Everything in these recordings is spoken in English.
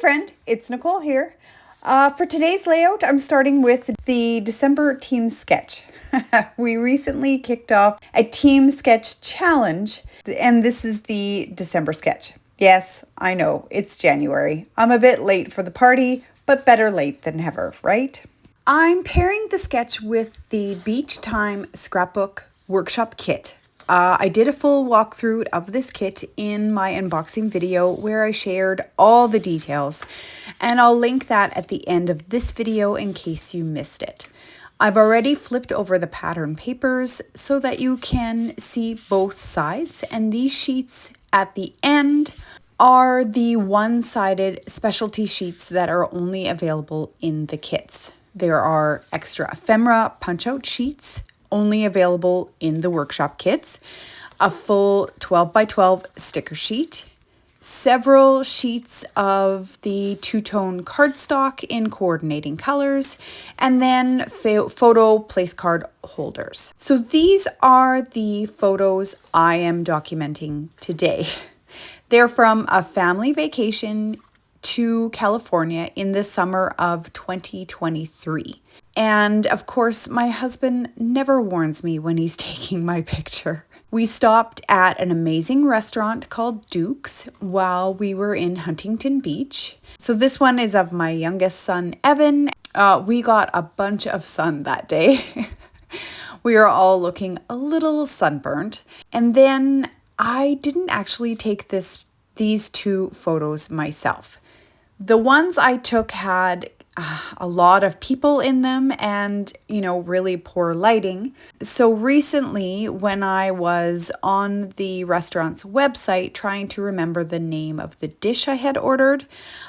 friend, it's Nicole here. For today's layout, I'm starting with the December team sketch. We recently kicked off a team sketch challenge, and this is the December sketch. Yes, I know, it's January. I'm a bit late for the party, but better late than never, right? I'm pairing the sketch with the Beach Time Scrapbook Workshop Kit. I did a full walkthrough of this kit in my unboxing video where I shared all the details, and I'll link that at the end of this video in case you missed it. I've already flipped over the pattern papers so that you can see both sides, and these sheets at the end are the one-sided specialty sheets that are only available in the kits. There are extra ephemera punch-out sheets only available in the workshop kits, a full 12 by 12 sticker sheet, several sheets of the two-tone cardstock in coordinating colors, and then photo place card holders. So these are the photos I am documenting today. They're from a family vacation to California in the summer of 2023. And of course, my husband never warns me when he's taking my picture. We stopped at an amazing restaurant called Duke's while we were in Huntington Beach. So this one is of my youngest son, Evan. We got a bunch of sun that day. We are all looking a little sunburnt. And then I didn't actually take these two photos myself. The ones I took had a lot of people in them and, really poor lighting. So recently, when I was on the restaurant's website trying to remember the name of the dish I had ordered,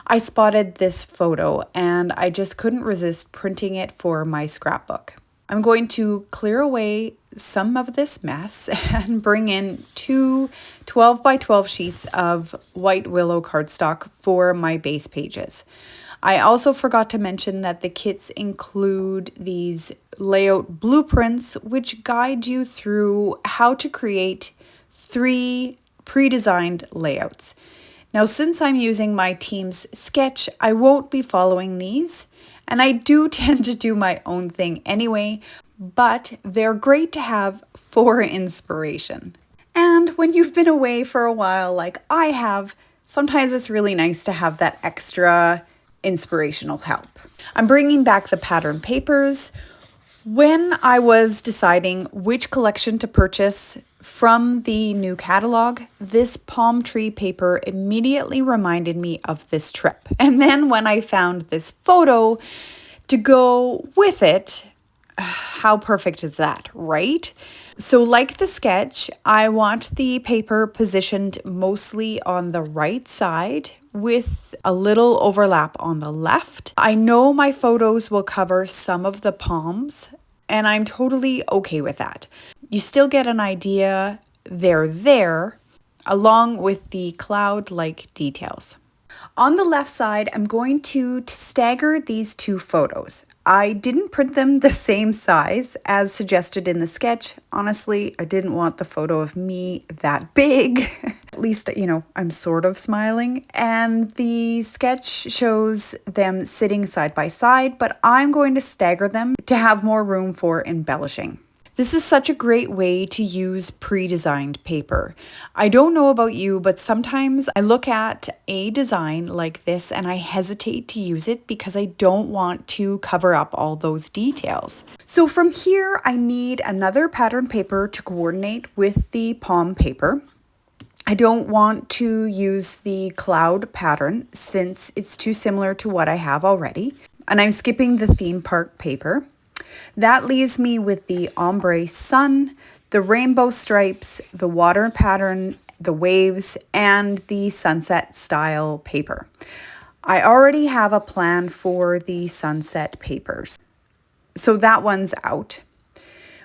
I spotted this photo and I just couldn't resist printing it for my scrapbook. I'm going to clear away some of this mess and bring in two 12 by 12 sheets of white willow cardstock for my base pages. I also forgot to mention that the kits include these layout blueprints, which guide you through how to create 3 pre-designed layouts. Now, since I'm using my team's sketch, I won't be following these, and I do tend to do my own thing anyway, but they're great to have for inspiration. And when you've been away for a while like I have, sometimes it's really nice to have that extra inspirational help. I'm bringing back the pattern papers. When I was deciding which collection to purchase from the new catalog, this palm tree paper immediately reminded me of this trip. And then when I found this photo to go with it, how perfect is that, right? So like the sketch, I want the paper positioned mostly on the right side with a little overlap on the left. I know my photos will cover some of the palms, and I'm totally okay with that. You still get an idea they're there, along with the cloud-like details. On the left side, I'm going to stagger these two photos. I didn't print them the same size as suggested in the sketch. Honestly, I didn't want the photo of me that big. At least, I'm sort of smiling. And the sketch shows them sitting side by side, but I'm going to stagger them to have more room for embellishing. This is such a great way to use pre-designed paper. I don't know about you, but sometimes I look at a design like this and I hesitate to use it because I don't want to cover up all those details. So from here, I need another pattern paper to coordinate with the palm paper. I don't want to use the cloud pattern since it's too similar to what I have already. And I'm skipping the theme park paper. That leaves me with the ombre sun, the rainbow stripes, the water pattern, the waves, and the sunset style paper. I already have a plan for the sunset papers, so that one's out.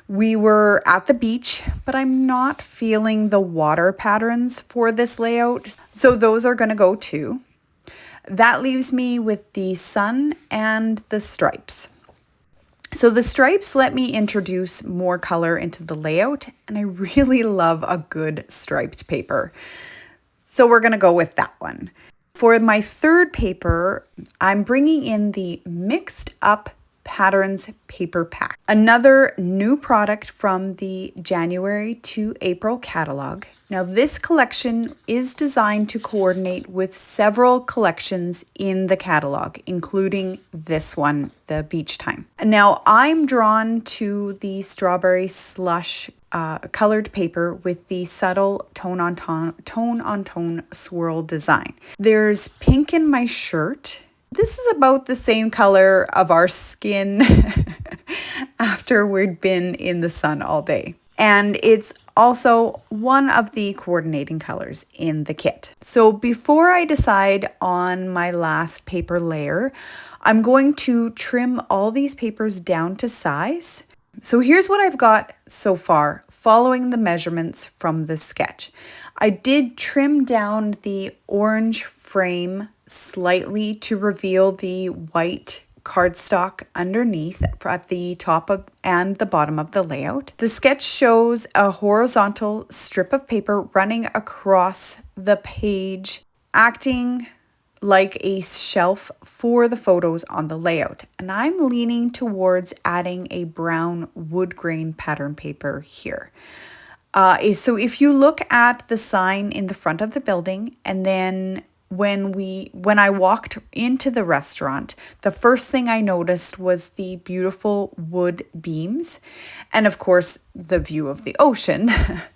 We were at the beach, but I'm not feeling the water patterns for this layout, so those are going to go too. That leaves me with the sun and the stripes. So the stripes let me introduce more color into the layout, and I really love a good striped paper. So we're going to go with that one. For my third paper, I'm bringing in the Mixed Up Patterns paper pack, another new product from the January to April catalog. Now, this collection is designed to coordinate with several collections in the catalog, including this one, the Beach Time. Now, I'm drawn to the strawberry slush colored paper with the subtle tone-on-tone swirl design. There's pink in my shirt. This is about the same color of our skin after we'd been in the sun all day. And it's also one of the coordinating colors in the kit. So before I decide on my last paper layer, I'm going to trim all these papers down to size. So here's what I've got so far, following the measurements from the sketch. I did trim down the orange frame slightly to reveal the white cardstock underneath at the top and the bottom of the layout. The sketch shows a horizontal strip of paper running across the page, acting like a shelf for the photos on the layout. And I'm leaning towards adding a brown wood grain pattern paper here. So if you look at the sign in the front of the building, and then when I walked into the restaurant, the first thing I noticed was the beautiful wood beams and of course the view of the ocean.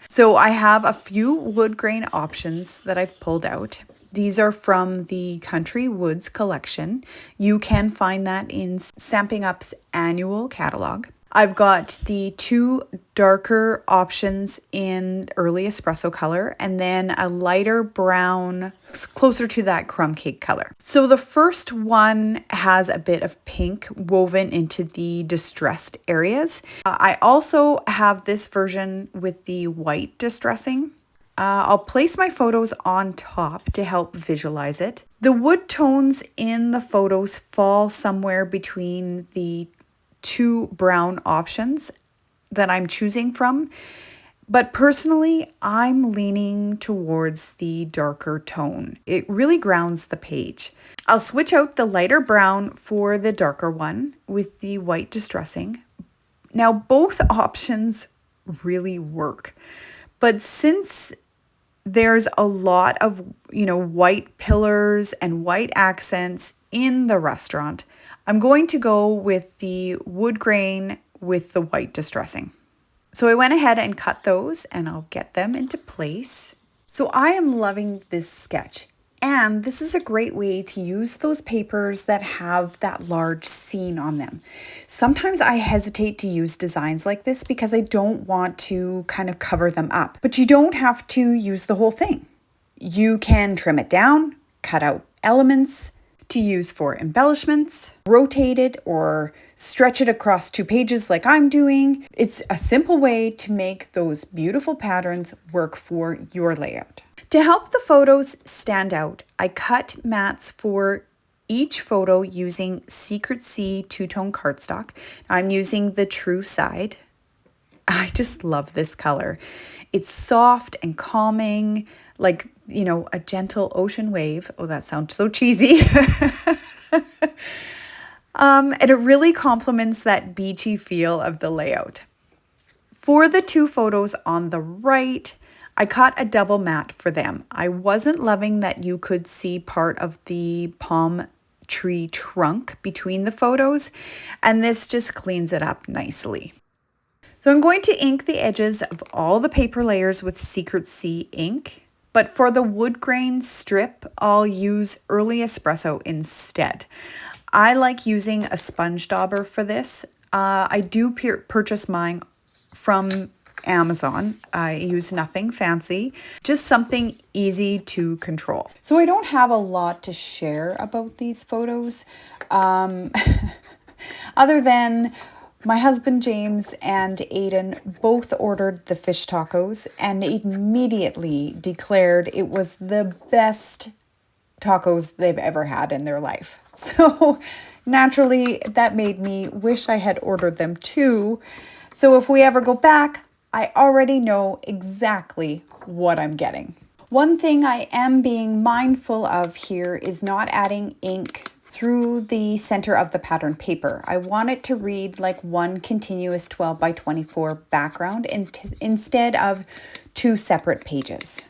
So I have a few wood grain options that I've pulled out. These are from the Country Woods collection. You can find that in Stampin' Up's annual catalog. I've got the two darker options in early espresso color and then a lighter brown, closer to that crumb cake color. So the first one has a bit of pink woven into the distressed areas. I also have this version with the white distressing. I'll place my photos on top to help visualize it. The wood tones in the photos fall somewhere between the two brown options that I'm choosing from, but personally, I'm leaning towards the darker tone. It really grounds the page. I'll switch out the lighter brown for the darker one with the white distressing. Now, both options really work, but since there's a lot of, white pillars and white accents in the restaurant, I'm going to go with the wood grain with the white distressing. So I went ahead and cut those and I'll get them into place. So I am loving this sketch, and this is a great way to use those papers that have that large scene on them. Sometimes I hesitate to use designs like this because I don't want to kind of cover them up, but you don't have to use the whole thing. You can trim it down, cut out elements to use for embellishments, rotate it or stretch it across 2 pages like I'm doing. It's a simple way to make those beautiful patterns work for your layout. To help the photos stand out, I cut mats for each photo using Secret C two-tone cardstock. I'm using the true side. I just love this color. It's soft and calming, like, a gentle ocean wave. Oh, that sounds so cheesy. And it really complements that beachy feel of the layout. For the 2 photos on the right, I cut a double mat for them. I wasn't loving that you could see part of the palm tree trunk between the photos, and this just cleans it up nicely. So I'm going to ink the edges of all the paper layers with Secret C ink. But for the wood grain strip, I'll use early espresso instead. I like using a sponge dauber for this. I do purchase mine from Amazon. I use nothing fancy, just something easy to control. So I don't have a lot to share about these photos, other than my husband James and Aiden both ordered the fish tacos and immediately declared it was the best tacos they've ever had in their life. So naturally, that made me wish I had ordered them too. So if we ever go back, I already know exactly what I'm getting. One thing I am being mindful of here is not adding ink through the center of the pattern paper. I want it to read like one continuous 12 by 24 background instead of two separate pages.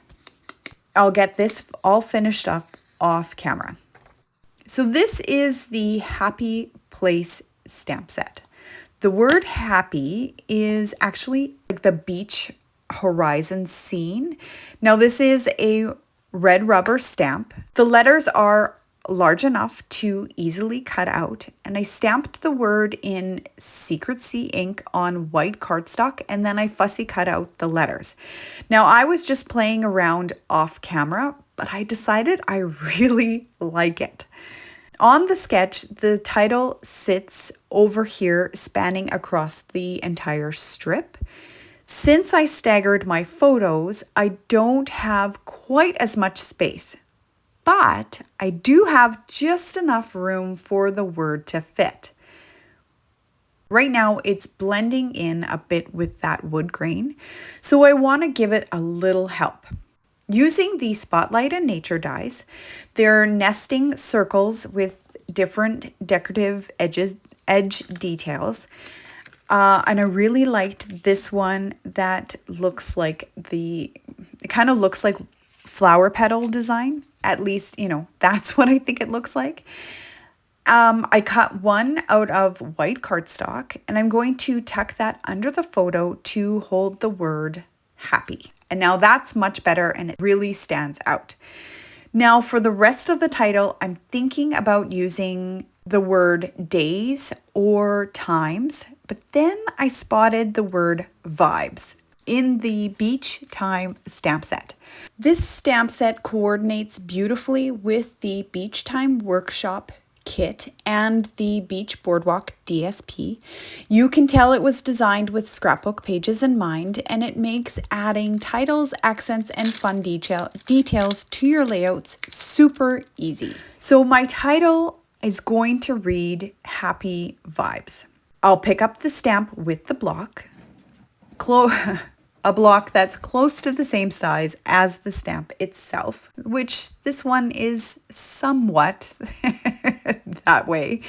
I'll get this all finished up off camera. So this is the Happy Place stamp set. The word happy is actually like the beach horizon scene. Now this is a red rubber stamp. The letters are large enough to easily cut out, and I stamped the word in Secret Sea ink on white cardstock, and then I fussy cut out the letters. Now I was just playing around off camera, but I decided I really like it. On the sketch, the title sits over here, spanning across the entire strip. Since I staggered my photos, I don't have quite as much space, but I do have just enough room for the word to fit. Right now, it's blending in a bit with that wood grain, so I want to give it a little help. Using the Spotlight and Nature dies, they're nesting circles with different decorative edge details. And I really liked this one that looks like it kind of looks like flower petal design. At least, that's what I think it looks like. I cut one out of white cardstock, and I'm going to tuck that under the photo to hold the word happy. And now that's much better, and it really stands out. Now for the rest of the title, I'm thinking about using the word days or times, but then I spotted the word vibes in the Beach Time stamp set. This stamp set coordinates beautifully with the Beach Time workshop kit and the Beach Boardwalk DSP. You can tell it was designed with scrapbook pages in mind, and it makes adding titles, accents, and fun details to your layouts super easy. So my title is going to read Happy Vibes. I'll pick up the stamp with the block, a block that's close to the same size as the stamp itself, which this one is somewhat that way.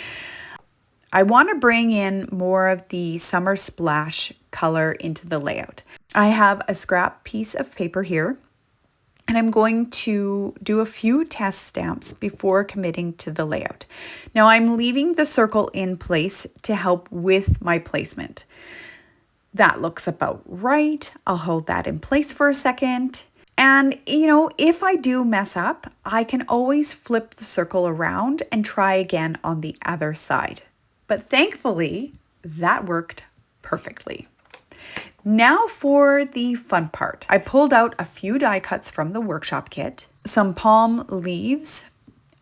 I want to bring in more of the summer splash color into the layout. I have a scrap piece of paper here, and I'm going to do a few test stamps before committing to the layout. Now I'm leaving the circle in place to help with my placement. That looks about right. I'll hold that in place for a second. And, if I do mess up, I can always flip the circle around and try again on the other side. But thankfully, that worked perfectly. Now for the fun part. I pulled out a few die cuts from the workshop kit, some palm leaves,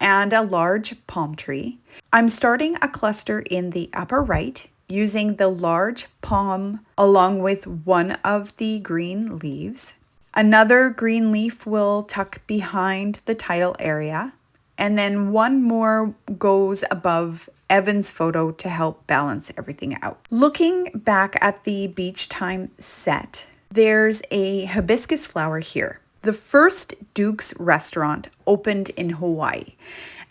and a large palm tree. I'm starting a cluster in the upper right, using the large palm along with one of the green leaves. Another green leaf will tuck behind the title area, and then one more goes above Evan's photo to help balance everything out. Looking back at the Beach Time set, there's a hibiscus flower here. The first Duke's restaurant opened in Hawaii,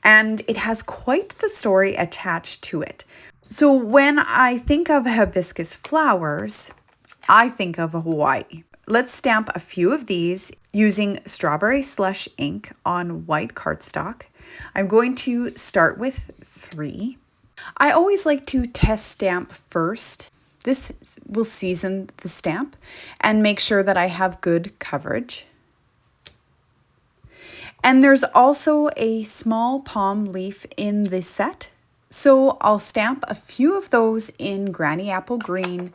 and it has quite the story attached to it. So when I think of hibiscus flowers, I think of Hawaii. Let's stamp a few of these using strawberry slush ink on white cardstock. I'm going to start with 3. I always like to test stamp first. This will season the stamp and make sure that I have good coverage. And there's also a small palm leaf in the set. So I'll stamp a few of those in Granny Apple Green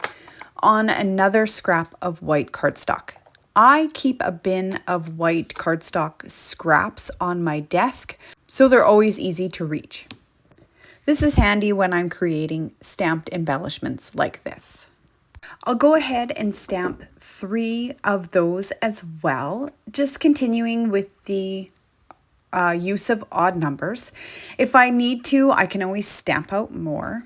on another scrap of white cardstock. I keep a bin of white cardstock scraps on my desk, so they're always easy to reach. This is handy when I'm creating stamped embellishments like this. I'll go ahead and stamp 3 of those as well, just continuing with the use of odd numbers. If I need to, I can always stamp out more.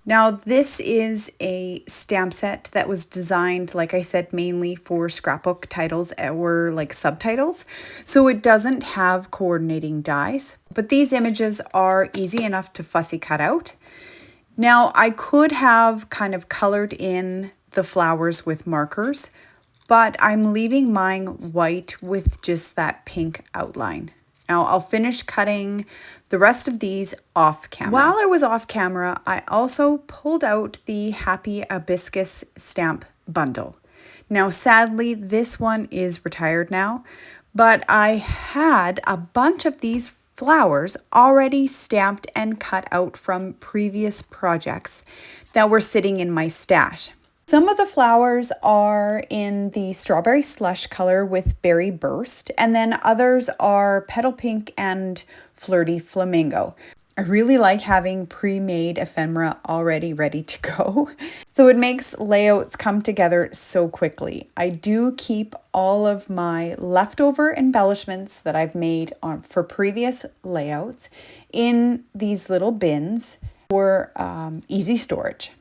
Now, this is a stamp set that was designed, like I said, mainly for scrapbook titles or like subtitles. So it doesn't have coordinating dies, but these images are easy enough to fussy cut out. Now, I could have kind of colored in the flowers with markers, but I'm leaving mine white with just that pink outline. Now I'll finish cutting the rest of these off camera. While I was off camera, I also pulled out the Happy Hibiscus stamp bundle. Now sadly, this one is retired now, but I had a bunch of these flowers already stamped and cut out from previous projects that were sitting in my stash. Some of the flowers are in the strawberry slush color with berry burst, and then others are petal pink and flirty flamingo. I really like having pre-made ephemera already ready to go. So it makes layouts come together so quickly. I do keep all of my leftover embellishments that I've made for previous layouts in these little bins for easy storage.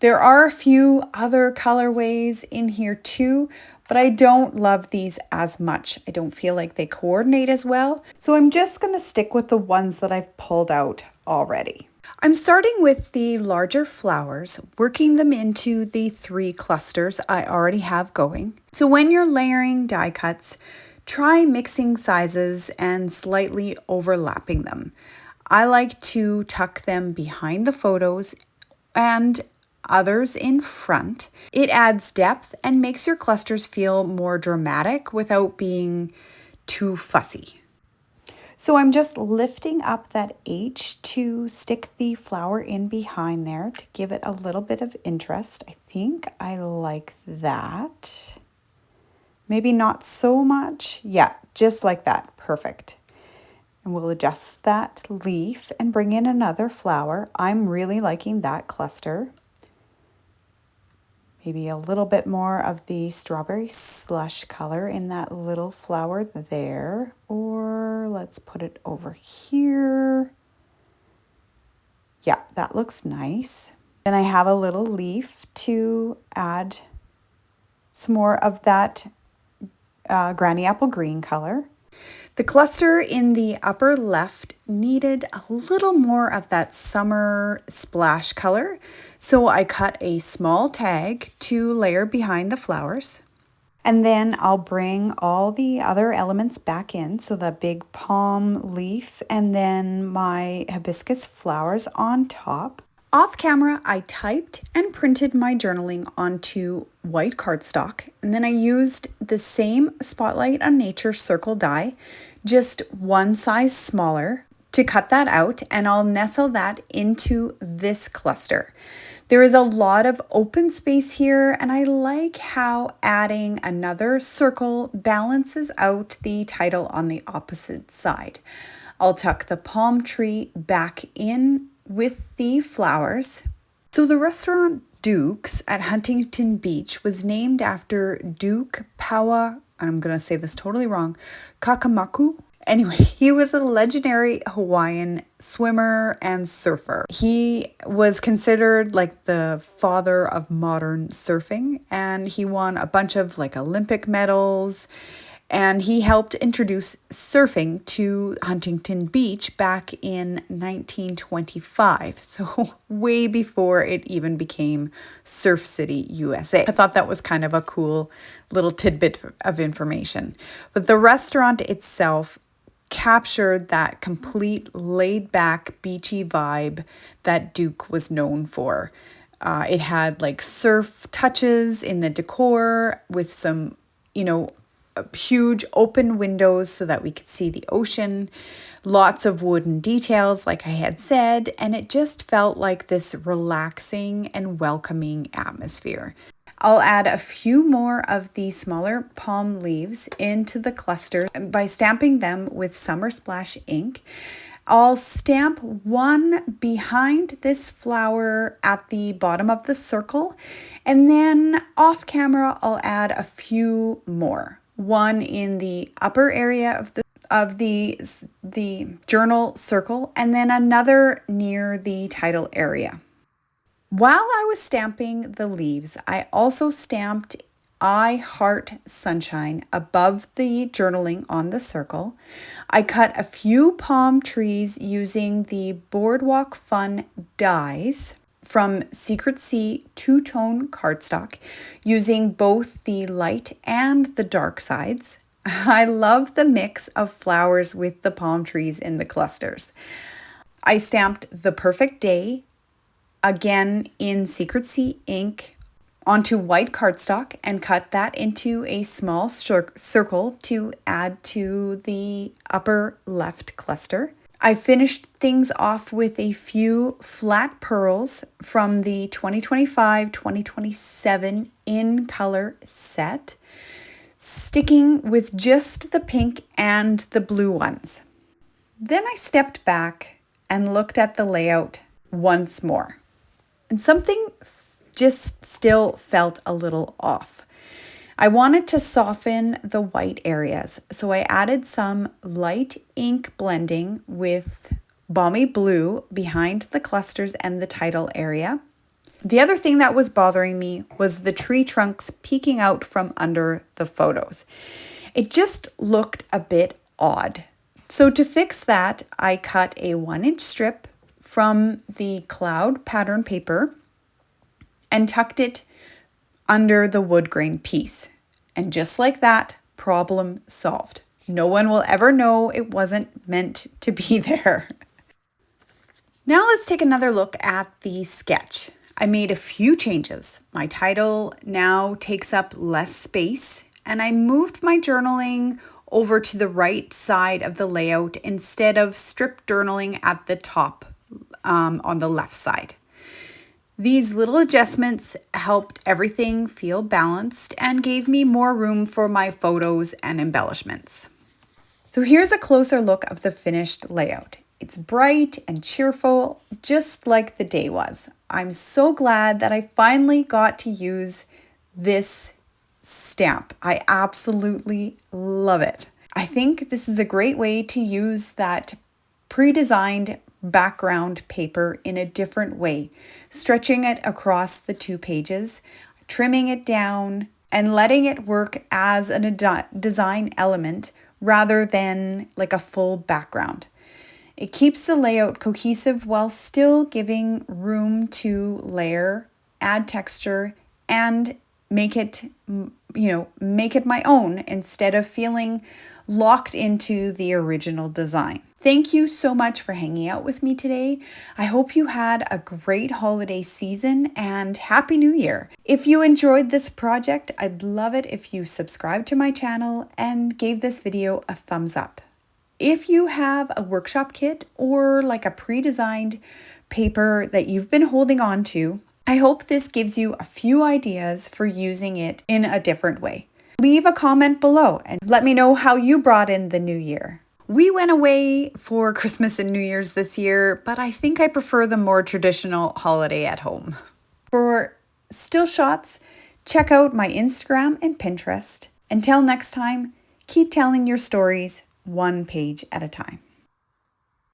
There are a few other colorways in here too, but I don't love these as much. I don't feel like they coordinate as well. So I'm just going to stick with the ones that I've pulled out already. I'm starting with the larger flowers, working them into the 3 clusters I already have going. So when you're layering die cuts, try mixing sizes and slightly overlapping them. I like to tuck them behind the photos and others in front. It adds depth and makes your clusters feel more dramatic without being too fussy. So I'm just lifting up that H to stick the flower in behind there to give it a little bit of interest. I think I like that. Maybe not so much. Yeah, just like that. Perfect. And we'll adjust that leaf and bring in another flower. I'm really liking that cluster. Maybe a little bit more of the strawberry slush color in that little flower there. Or let's put it over here. Yeah, that looks nice. Then I have a little leaf to add some more of that granny apple green color. The cluster in the upper left needed a little more of that summer splash color, so I cut a small tag to layer behind the flowers. And then I'll bring all the other elements back in, so the big palm leaf and then my hibiscus flowers on top. Off camera, I typed and printed my journaling onto white cardstock, and then I used the same Spotlight on Nature circle die, just one size smaller, to cut that out, and I'll nestle that into this cluster. There is a lot of open space here, and I like how adding another circle balances out the title on the opposite side. I'll tuck the palm tree back in with the flowers. So the restaurant Duke's at Huntington Beach was named after Duke Pawa, I'm going to say this totally wrong, Kakamaku. Anyway, he was a legendary Hawaiian swimmer and surfer. He was considered like the father of modern surfing, and he won a bunch of like Olympic medals, and he helped introduce surfing to Huntington Beach back in 1925, so way before it even became Surf City, USA. I thought that was kind of a cool little tidbit of information. But the restaurant itself captured that complete laid-back beachy vibe that Duke was known for. It had like surf touches in the decor with some, huge open windows so that we could see the ocean, lots of wooden details like I had said, and it just felt like this relaxing and welcoming atmosphere. I'll add a few more of the smaller palm leaves into the cluster by stamping them with Summer Splash ink. I'll stamp one behind this flower at the bottom of the circle, and then off camera I'll add a few more. One in the upper area of the journal circle, and then another near the title area. While I was stamping the leaves, I also stamped I Heart Sunshine above the journaling on the circle. I cut a few palm trees using the Boardwalk Fun dies from Secret Sea two-tone cardstock using both the light and the dark sides. I love the mix of flowers with the palm trees in the clusters. I stamped The Perfect Day, again in Secret Sea ink, onto white cardstock and cut that into a small circle to add to the upper left cluster. I finished things off with a few flat pearls from the 2025-2027 in color set, sticking with just the pink and the blue ones. Then I stepped back and looked at the layout once more, and something just still felt a little off. I wanted to soften the white areas, so I added some light ink blending with balmy blue behind the clusters and the title area. The other thing that was bothering me was the tree trunks peeking out from under the photos. It just looked a bit odd. So to fix that, I cut a 1-inch strip from the cloud pattern paper and tucked it under the wood grain piece. And just like that, problem solved. No one will ever know it wasn't meant to be there. Now let's take another look at the sketch. I made a few changes. My title now takes up less space, and I moved my journaling over to the right side of the layout instead of strip journaling at the top on the left side. These little adjustments helped everything feel balanced and gave me more room for my photos and embellishments. So here's a closer look of the finished layout. It's bright and cheerful, just like the day was. I'm so glad that I finally got to use this stamp. I absolutely love it. I think this is a great way to use that pre-designed background paper in a different way, stretching it across the 2 pages, trimming it down, and letting it work as a design element rather than like a full background. It keeps the layout cohesive while still giving room to layer, add texture, and make it my own instead of feeling locked into the original design. Thank you so much for hanging out with me today. I hope you had a great holiday season and Happy New Year. If you enjoyed this project, I'd love it if you subscribed to my channel and gave this video a thumbs up. If you have a workshop kit or like a pre-designed paper that you've been holding on to, I hope this gives you a few ideas for using it in a different way. Leave a comment below and let me know how you brought in the new year. We went away for Christmas and New Year's this year, but I think I prefer the more traditional holiday at home. For still shots, check out my Instagram and Pinterest. Until next time, keep telling your stories one page at a time.